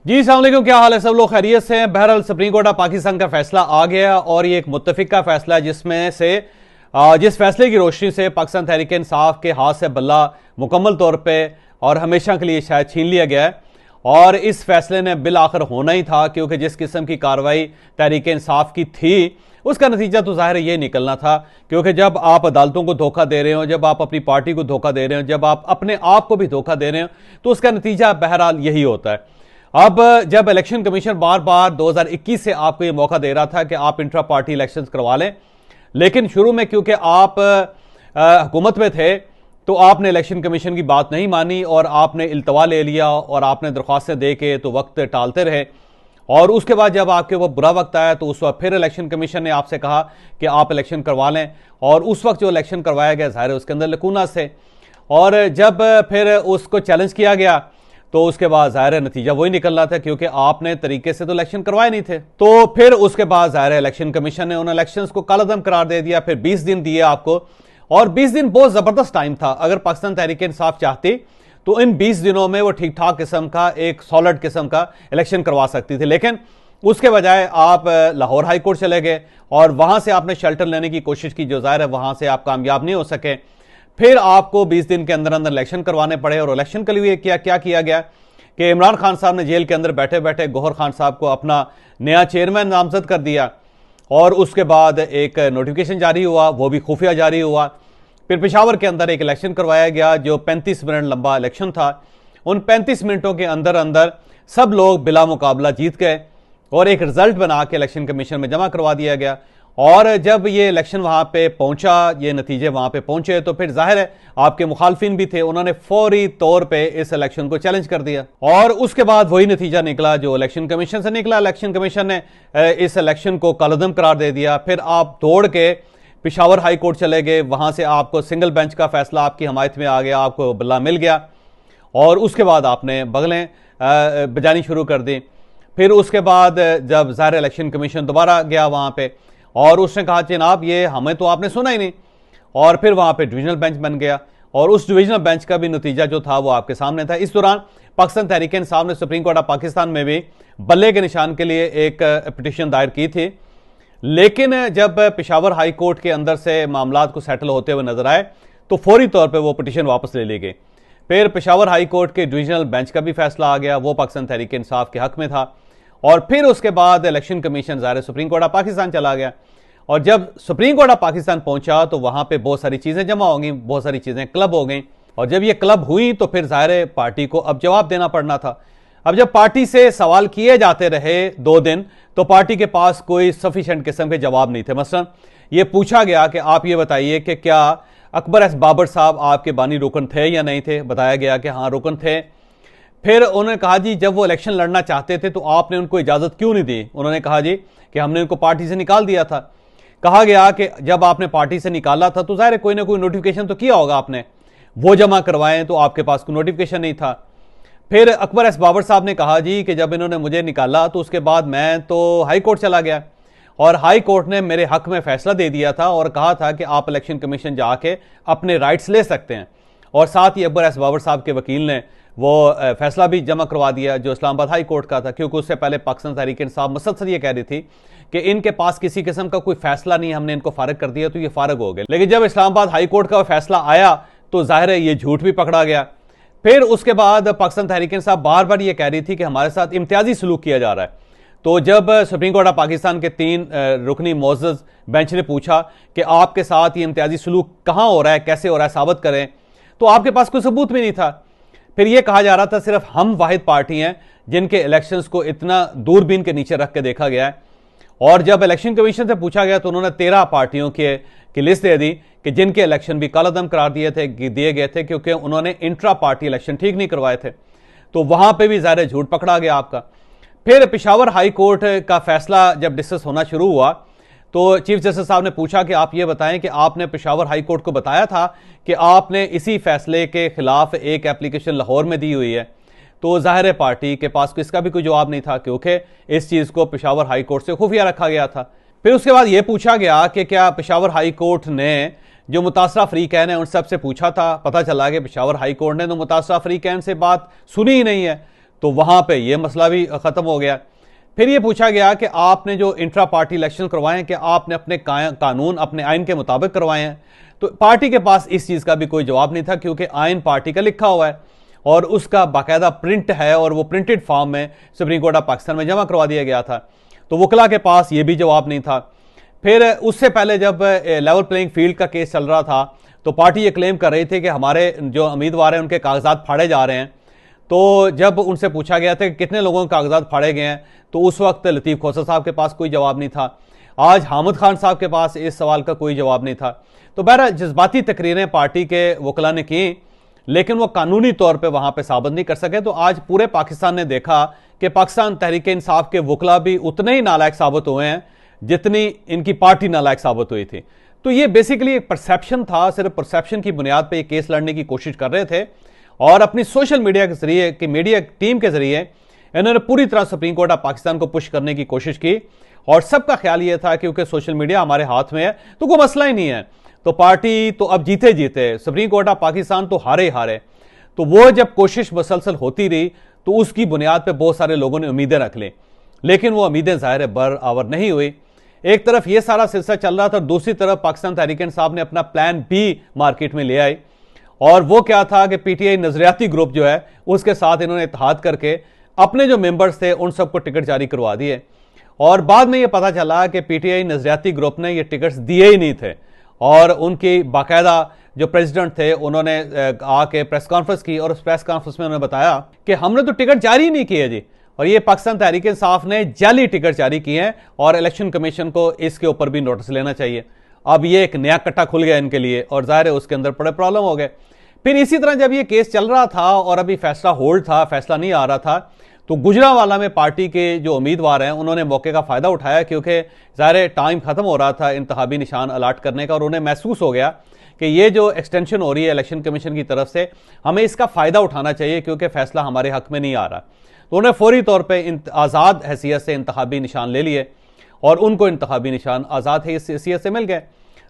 जी अस्सलाम वालेकुम, क्या हाल है? सब लोग खैरियत से हैं। बहरहाल सुप्रीम कोर्ट ऑफ पाकिस्तान का फैसला आ गया और ये एक मुत्तफिक का फैसला है जिसमें से जिस फैसले की रोशनी से पाकिस्तान तहरीक इंसाफ के हाथ से बल्ला मुकम्मल तौर पे और हमेशा के लिए शायद छीन लिया गया है। और इस फैसले ने बिल आखिर होना ही था, क्योंकि जिस किस्म की कार्रवाई तहरीक इंसाफ की थी उसका नतीजा तो ज़ाहिर ये निकलना था। क्योंकि जब आप अदालतों को धोखा दे रहे हो, जब आप अपनी पार्टी को धोखा दे रहे हो, जब आप अपने आप को भी धोखा दे रहे हो, तो उसका नतीजा बहरहाल यही होता है। अब जब इलेक्शन कमीशन बार बार 2021 से आपको ये मौका दे रहा था कि आप इंट्रा पार्टी इलेक्शन करवा लें, लेकिन शुरू में क्योंकि आप हुकूमत में थे तो आपने इलेक्शन कमीशन की बात नहीं मानी और आपने इल्तवा ले लिया और आपने दरख्वास्तें दे के तो वक्त टालते रहे। और उसके बाद जब आपके वो बुरा वक्त आया तो उस वक्त फिर इलेक्शन कमीशन ने आपसे कहा कि आप इलेक्शन करवा लें, और उस वक्त जो इलेक्शन करवाया गया ज़ाहिर है उसके अंदर लकूनास थे। और जब फिर उसको चैलेंज किया गया तो उसके बाद ज़ाहिर नतीजा वही निकलना था, क्योंकि आपने तरीके से तो इलेक्शन करवाए नहीं थे। तो फिर उसके बाद ज़ाहिर इलेक्शन कमीशन ने उन इलेक्शंस को कालादम करार दे दिया। फिर 20 दिन दिए आपको, और 20 दिन बहुत ज़बरदस्त टाइम था। अगर पाकिस्तान तहरीक इंसाफ चाहती तो इन 20 दिनों में वो ठीक ठाक किस्म का एक सॉलिड किस्म का इलेक्शन करवा सकती थी, लेकिन उसके बजाय आप लाहौर हाई कोर्ट चले गए और वहां से आपने शेल्टर लेने की कोशिश की, जो ज़ाहिर है वहां से आप कामयाब नहीं हो सके। फिर आपको 20 दिन के अंदर अंदर इलेक्शन करवाने पड़े, और इलेक्शन के लिए क्या किया गया कि इमरान खान साहब ने जेल के अंदर बैठे बैठे गौहर खान साहब को अपना नया चेयरमैन नामजद कर दिया, और उसके बाद एक नोटिफिकेशन जारी हुआ, वो भी खुफिया जारी हुआ। फिर पेशावर के अंदर एक इलेक्शन करवाया गया जो 35 मिनट लंबा इलेक्शन था। उन 35 मिनटों के अंदर अंदर सब लोग बिला मुकाबला जीत गए और एक रिजल्ट बना के इलेक्शन कमीशन में जमा करवा दिया गया। और जब ये इलेक्शन वहां पे पहुंचा, ये नतीजे वहां पे पहुंचे, तो फिर जाहिर है आपके मुखालफिन भी थे, उन्होंने फौरी तौर पे इस इलेक्शन को चैलेंज कर दिया। और उसके बाद वही नतीजा निकला जो इलेक्शन कमीशन से निकला। इलेक्शन कमीशन ने इस इलेक्शन को कालअदम करार दे दिया। फिर आप दौड़ के पेशावर हाई कोर्ट चले गए, वहां से आपको सिंगल बेंच का फैसला आपकी हमायत में आ गया, आपको बल्ला मिल गया, और उसके बाद आपने बगलें बजानी शुरू कर दी। फिर उसके बाद जब ज़ाहिर इलेक्शन कमीशन दोबारा गया वहां पे, और उसने कहा जनाब ये हमें तो आपने सुना ही नहीं, और फिर वहां पे डिविजनल बेंच बन गया, और उस डिविजनल बेंच का भी नतीजा जो था वो आपके सामने था। इस दौरान पाकिस्तान तहरीक इंसाफ ने सुप्रीम कोर्ट ऑफ पाकिस्तान में भी बल्ले के निशान के लिए एक पिटीशन दायर की थी, लेकिन जब पेशावर हाई कोर्ट के अंदर से मामलात को सेटल होते हुए नजर आए तो फौरी तौर पर वो पिटीशन वापस ले ली गई। फिर पेशावर हाई कोर्ट के डिविजनल बेंच का भी फैसला आ गया, वो पाकिस्तान तहरीक इंसाफ के हक में था। और फिर उसके बाद इलेक्शन कमीशन ज़ाहिर सुप्रीम कोर्ट ऑफ पाकिस्तान चला गया, और जब सुप्रीम कोर्ट ऑफ पाकिस्तान पहुंचा तो वहां पे बहुत सारी चीजें जमा हो गई, बहुत सारी चीजें क्लब हो गई, और जब ये क्लब हुई तो फिर ज़ाहिर पार्टी को अब जवाब देना पड़ना था। अब जब पार्टी से सवाल किए जाते रहे 2 दिन तो पार्टी के पास कोई सफिशिएंट किस्म के जवाब नहीं थे। मसलन ये पूछा गया कि आप ये बताइए कि क्या अकबर एस बाबर साहब आपके बानी रुकन थे या नहीं थे? बताया गया कि हाँ रुकन थे। फिर उन्होंने कहा जी जब वो इलेक्शन लड़ना चाहते थे तो आपने उनको इजाजत क्यों नहीं दी? उन्होंने कहा जी कि हमने उनको पार्टी से निकाल दिया था। कहा गया कि जब आपने पार्टी से निकाला था तो ज़ाहिर कोई ना कोई नोटिफिकेशन तो किया होगा आपने, वो जमा करवाएं, तो आपके पास कोई नोटिफिकेशन नहीं था। फिर अकबर एस बाबर साहब ने कहा जी कि जब इन्होंने मुझे निकाला तो उसके बाद मैं तो हाई कोर्ट चला गया, और हाई कोर्ट ने मेरे हक में फैसला दे दिया था और कहा था कि आप इलेक्शन कमीशन जाके अपने राइट्स ले सकते हैं। और साथ ही अकबर एस बाबर साहब के वकील ने वो फैसला भी जमा करवा दिया जो इस्लामाबाद हाई कोर्ट का था, क्योंकि उससे पहले पाकिस्तान तहरीक इंसाफ मुसलसल ये कह रही थी कि इनके पास किसी किस्म का कोई फैसला नहीं, हमने इनको फारग कर दिया तो ये फारग हो गए। लेकिन जब इस्लामाबाद हाई कोर्ट का फैसला आया तो जाहिर है ये झूठ भी पकड़ा गया। फिर उसके बाद पाकिस्तान तहरीक इंसाफ बार बार ये कह रही थी कि हमारे साथ इम्तियाजी सलूक किया जा रहा है। तो जब सुप्रीम कोर्ट ऑफ पाकिस्तान के 3 रुकनी मोअज़्ज़ज़ बेंच ने पूछा कि आपके साथ ये इम्तियाजी सलूक कहाँ हो रहा है, कैसे हो रहा है, साबित करें, तो आपके पास कोई सबूत भी नहीं था। फिर यह कहा जा रहा था सिर्फ हम वाहिद पार्टी हैं जिनके इलेक्शंस को इतना दूरबीन के नीचे रख के देखा गया है। और जब इलेक्शन कमीशन से पूछा गया तो उन्होंने 13 पार्टियों की लिस्ट दे दी कि जिनके इलेक्शन भी कालादम करार दिए गए थे क्योंकि उन्होंने इंट्रा पार्टी इलेक्शन ठीक नहीं करवाए थे। तो वहां पे भी ज़ाहिर झूठ पकड़ा गया आपका। फिर पेशावर हाई कोर्ट का फैसला जब डिस्कस होना शुरू हुआ तो चीफ जस्टिस साहब ने पूछा कि आप ये बताएं कि आपने पेशावर हाई कोर्ट को बताया था कि आपने इसी फैसले के खिलाफ एक एप्लीकेशन लाहौर में दी हुई है। तो जाहिर पार्टी के पास इसका भी कोई जवाब नहीं था, क्योंकि इस चीज़ को पेशावर हाई कोर्ट से खुफिया रखा गया था। फिर उसके बाद यह पूछा गया कि क्या पेशावर हाई कोर्ट ने जो मुतासरा फ्रीकैन है उन सब से पूछा था। पता चला कि पेशावर हाई कोर्ट ने तो मुतासरा फ्रीकैन से बात सुनी ही नहीं है। तो वहां पे ये मसला भी खत्म हो गया। फिर ये पूछा गया कि आपने जो इंट्रा पार्टी इलेक्शन करवाए हैं कि आपने अपने कानून अपने आइन के मुताबिक करवाए हैं, तो पार्टी के पास इस चीज़ का भी कोई जवाब नहीं था, क्योंकि आइन पार्टी का लिखा हुआ है और उसका बाकायदा प्रिंट है और वो प्रिंटेड फॉर्म में सुप्रीम कोर्ट ऑफ पाकिस्तान में जमा करवा दिया गया था। तो वकला के पास ये भी जवाब नहीं था। फिर उससे पहले जब लेवल प्लेइंग फील्ड का केस चल रहा था तो पार्टी ये क्लेम कर रही थी कि हमारे जो उम्मीदवार हैं उनके कागजात फाड़े जा रहे हैं। तो जब उनसे पूछा गया था कि कितने लोगों के कागजात फाड़े गए हैं, तो उस वक्त लतीफ़ खोसर साहब के पास कोई जवाब नहीं था। आज हामिद खान साहब के पास इस सवाल का कोई जवाब नहीं था। तो बहरहाल जज्बाती तकरीरें पार्टी के वकला ने की, लेकिन वो कानूनी तौर पे वहां पे साबित नहीं कर सके। तो आज पूरे पाकिस्तान ने देखा कि पाकिस्तान तहरीक इंसाफ के वकला भी उतने ही नालायक साबित हुए हैं जितनी इनकी पार्टी नालायक साबित हुई थी। तो ये बेसिकली एक परसेप्शन था, सिर्फ परसेप्शन की बुनियाद पे ये केस लड़ने की कोशिश कर रहे थे और अपनी सोशल मीडिया के जरिए कि मीडिया टीम के जरिए इन्होंने पूरी तरह सुप्रीम कोर्ट ऑफ पाकिस्तान को पुश करने की कोशिश की। और सबका ख्याल ये था क्योंकि सोशल मीडिया हमारे हाथ में है तो कोई मसला ही नहीं है, तो पार्टी तो अब जीते जीते, सुप्रीम कोर्ट ऑफ पाकिस्तान तो हारे हारे। तो वो जब कोशिश मुसलसल होती रही तो उसकी बुनियाद पर बहुत सारे लोगों ने उम्मीदें रख ली, लेकिन वो उम्मीदें ज़ाहिर बराबर नहीं हुई। एक तरफ ये सारा सिलसिला चल रहा था, दूसरी तरफ पाकिस्तान तहरीक इंसाफ ने अपना प्लान भी मार्केट में ले आई। और वो क्या था कि पीटीआई नजरियाती ग्रुप जो है उसके साथ इन्होंने इत्तेहाद करके अपने जो मेंबर्स थे उन सबको टिकट जारी करवा दिए। और बाद में ये पता चला कि पीटीआई नजरियाती ग्रुप ने ये टिकट्स दिए ही नहीं थे और उनकी बाकायदा जो प्रेसिडेंट थे उन्होंने आके प्रेस कॉन्फ्रेंस की और उस प्रेस कॉन्फ्रेंस में उन्होंने बताया कि हमने तो टिकट जारी नहीं किए जी, और ये पाकिस्तान तहरीक इंसाफ ने जाली टिकट जारी किए हैं और इलेक्शन कमीशन को इसके ऊपर भी नोटिस लेना चाहिए। अब ये एक नया कट्टा खुल गया इनके लिए और जाहिर है उसके अंदर बड़े प्रॉब्लम हो गए। फिर इसी तरह जब ये केस चल रहा था और अभी फैसला होल्ड था, फैसला नहीं आ रहा था, तो गुजरांवाला में पार्टी के जो उम्मीदवार हैं उन्होंने मौके का फायदा उठाया, क्योंकि ज़ाहिर टाइम खत्म हो रहा था इंतखाबी निशान अलाट करने का और उन्हें महसूस हो गया कि ये जो एक्सटेंशन हो रही है इलेक्शन कमीशन की तरफ से, हमें इसका फ़ायदा उठाना चाहिए क्योंकि फैसला हमारे हक में नहीं आ रहा। तो उन्हें फौरी तौर पर आज़ाद हैसियत से इंतखाबी निशान ले लिए और उनको इंतखाबी निशान आज़ाद हैसियत से मिल गए,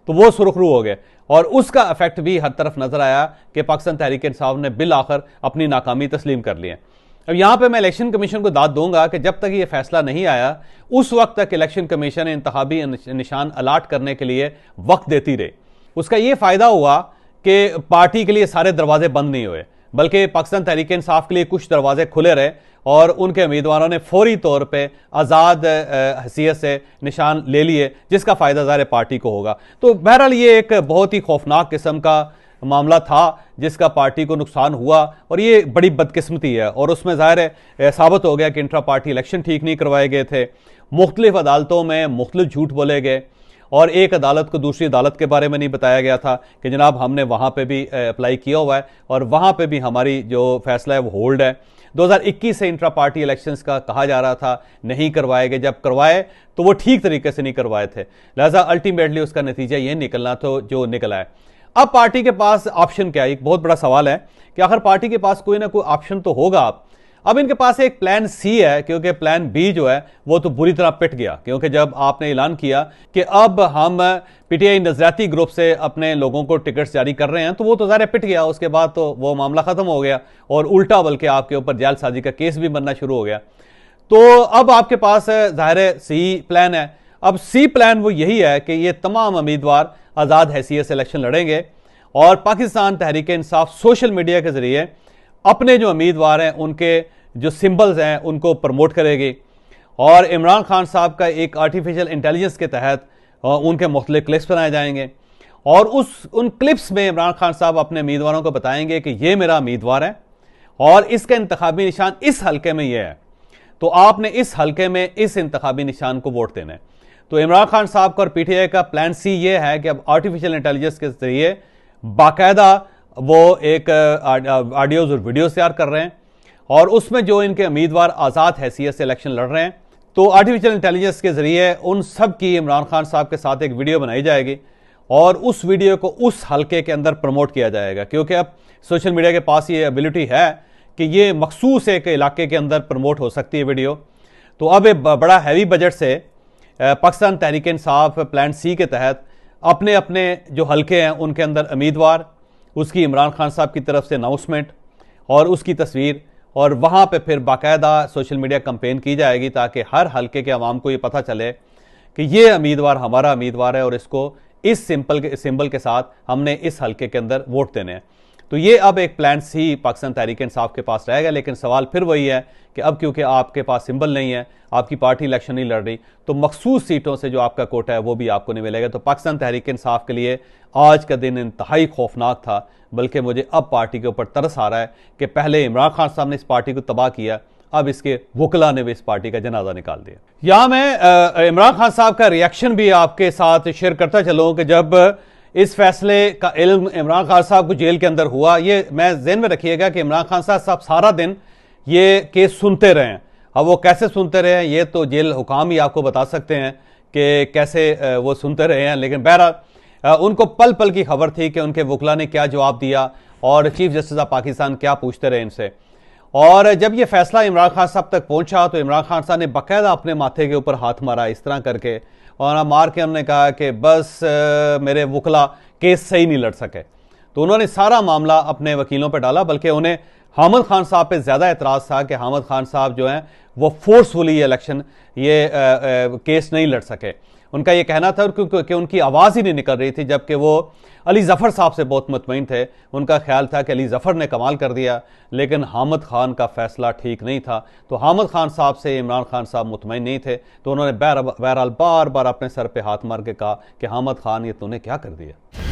तो वो सुरखरू हो गए। और उसका इफेक्ट भी हर तरफ नजर आया कि पाकिस्तान तहरीक इंसाफ ने बिल आखिर अपनी नाकामी तस्लीम कर ली है। अब यहां पे मैं इलेक्शन कमीशन को दाद दूंगा कि जब तक ये फैसला नहीं आया उस वक्त तक इलेक्शन कमीशन इंतखाबी निशान अलाट करने के लिए वक्त देती रही। उसका ये फायदा हुआ कि पार्टी के लिए सारे दरवाजे बंद नहीं हुए, बल्कि पाकिस्तान तहरीक इंसाफ के लिए कुछ दरवाजे खुले रहे और उनके उम्मीदवारों ने फौरी तौर पे आज़ाद हैसियत से निशान ले लिए, जिसका फ़ायदा ज़ाहिर पार्टी को होगा। तो बहरहाल ये एक बहुत ही खौफनाक किस्म का मामला था जिसका पार्टी को नुकसान हुआ और ये बड़ी बदकिस्मती है। और उसमें ज़ाहिर साबित हो गया कि इंट्रा पार्टी इलेक्शन ठीक नहीं करवाए गए थे, मुख्तलिफ अदालतों में मुख्तलिफ झूठ बोले गए और एक अदालत को दूसरी अदालत के बारे में नहीं बताया गया था कि जनाब हमने वहाँ पे भी अप्लाई किया हुआ है और वहाँ पे भी हमारी जो फैसला है वो होल्ड है। 2021 से इंट्रा पार्टी इलेक्शंस का कहा जा रहा था नहीं करवाए गए, जब करवाए तो वो ठीक तरीके से नहीं करवाए थे, लिहाजा अल्टीमेटली उसका नतीजा ये निकलना तो जो निकला है। अब पार्टी के पास ऑप्शन क्या है, एक बहुत बड़ा सवाल है कि आखिर पार्टी के पास कोई ना कोई ऑप्शन तो होगा। अब इनके पास एक प्लान सी है, क्योंकि प्लान बी जो है वो तो बुरी तरह पिट गया, क्योंकि जब आपने ऐलान किया कि अब हम पीटीआई नजरियाती ग्रुप से अपने लोगों को टिकट्स जारी कर रहे हैं तो वो तो ज़ाहिर पिट गया। उसके बाद तो वो मामला ख़त्म हो गया और उल्टा बल्कि आपके ऊपर जालसाजी का केस भी बनना शुरू हो गया। तो अब आपके पास ज़ाहिर सी प्लान है। अब सी प्लान वो यही है कि ये तमाम उम्मीदवार आज़ाद हैसियत से इलेक्शन लड़ेंगे और पाकिस्तान तहरीक इंसाफ सोशल मीडिया के ज़रिए अपने जो उम्मीदवार हैं उनके जो सिंबल्स हैं उनको प्रमोट करेगी और इमरान खान साहब का एक आर्टिफिशियल इंटेलिजेंस के तहत उनके मुख्तलिफ क्लिप्स बनाए जाएंगे और उन क्लिप्स में इमरान खान साहब अपने उम्मीदवारों को बताएंगे कि ये मेरा उम्मीदवार है और इसका इंतखाबी निशान इस हल्के में ये है, तो आपने इस हल्के में इस इंतखाबी निशान को वोट देना है। तो इमरान खान साहब का और पीटीआई का प्लान सी ये है कि अब आर्टिफिशियल इंटेलिजेंस के जरिए बाकायदा वो एक ऑडियोज और वीडियोस तैयार कर रहे हैं और उसमें जो इनके उम्मीदवार आज़ाद हैसियत से इलेक्शन लड़ रहे हैं तो आर्टिफिशियल इंटेलिजेंस के जरिए उन सब की इमरान खान साहब के साथ एक वीडियो बनाई जाएगी और उस वीडियो को उस हल्के के अंदर प्रमोट किया जाएगा, क्योंकि अब सोशल मीडिया के पास ये एबिलिटी है कि ये मखसूस एक इलाके के अंदर प्रमोट हो सकती है वीडियो। तो अब एक बड़ा हैवी बजट से पाकिस्तान तहरीक इंसाफ प्लान सी के तहत अपने अपने जो हल्के हैं उनके अंदर उम्मीदवार, उसकी इमरान खान साहब की तरफ से अनाउंसमेंट और उसकी तस्वीर और वहाँ पे फिर बाकायदा सोशल मीडिया कैंपेन की जाएगी ताकि हर हलके के अवाम को ये पता चले कि ये उम्मीदवार हमारा उम्मीदवार है और इसको इस सिंबल के साथ हमने इस हलके के अंदर वोट देने हैं। तो ये अब एक प्लान सी पाकिस्तान तहरीक इंसाफ के पास रहेगा, लेकिन सवाल फिर वही है कि अब क्योंकि आपके पास सिंबल नहीं है, आपकी पार्टी इलेक्शन नहीं लड़ रही, तो मखसूस सीटों से जो आपका कोटा है वो भी आपको नहीं मिलेगा। तो पाकिस्तान तहरीक इंसाफ के लिए आज का दिन इंतहाई खौफनाक था, बल्कि मुझे अब पार्टी के ऊपर तरस आ रहा है कि पहले इमरान खान साहब ने इस पार्टी को तबाह किया, अब इसके वकला ने भी इस पार्टी का जनाजा निकाल दिया। यहां मैं इमरान खान साहब का रिएक्शन भी आपके साथ शेयर करता चलूं कि जब इस फैसले का इल्म इमरान खान साहब को जेल के अंदर हुआ, ये मैं ज़हन में रखिएगा कि इमरान खान साहब सारा दिन ये केस सुनते रहे हैं। अब वो कैसे सुनते रहे हैं ये तो जेल हुकाम ही आपको बता सकते हैं कि कैसे वो सुनते रहे हैं, लेकिन बहरहाल उनको पल पल की खबर थी कि उनके वकला ने क्या जवाब दिया और चीफ जस्टिस ऑफ पाकिस्तान क्या पूछते रहे इनसे। और जब ये फैसला इमरान खान साहब तक पहुंचा तो इमरान खान साहब ने बाकायदा अपने माथे के ऊपर हाथ मारा इस तरह करके, और मार के हमने कहा कि बस मेरे वकला केस सही नहीं लड़ सके। तो उन्होंने सारा मामला अपने वकीलों पर डाला, बल्कि उन्हें हामिद खान साहब पे ज़्यादा एतराज़ था कि हामिद खान साहब जो हैं वो फोर्सफुली इलेक्शन ये केस नहीं लड़ सके। उनका ये कहना था कि उनकी आवाज़ ही नहीं निकल रही थी, जबकि वो अली ज़फ़र साहब से बहुत मुतमईन थे। उनका ख्याल था कि अली ज़फ़र ने कमाल कर दिया, लेकिन हामिद खान का फैसला ठीक नहीं था। तो हामिद खान साहब से इमरान खान साहब मुतमईन नहीं थे, तो उन्होंने बहरहाल बार बार अपने सर पे हाथ मार के कहा कि हामिद खान ये तूने क्या कर दिया।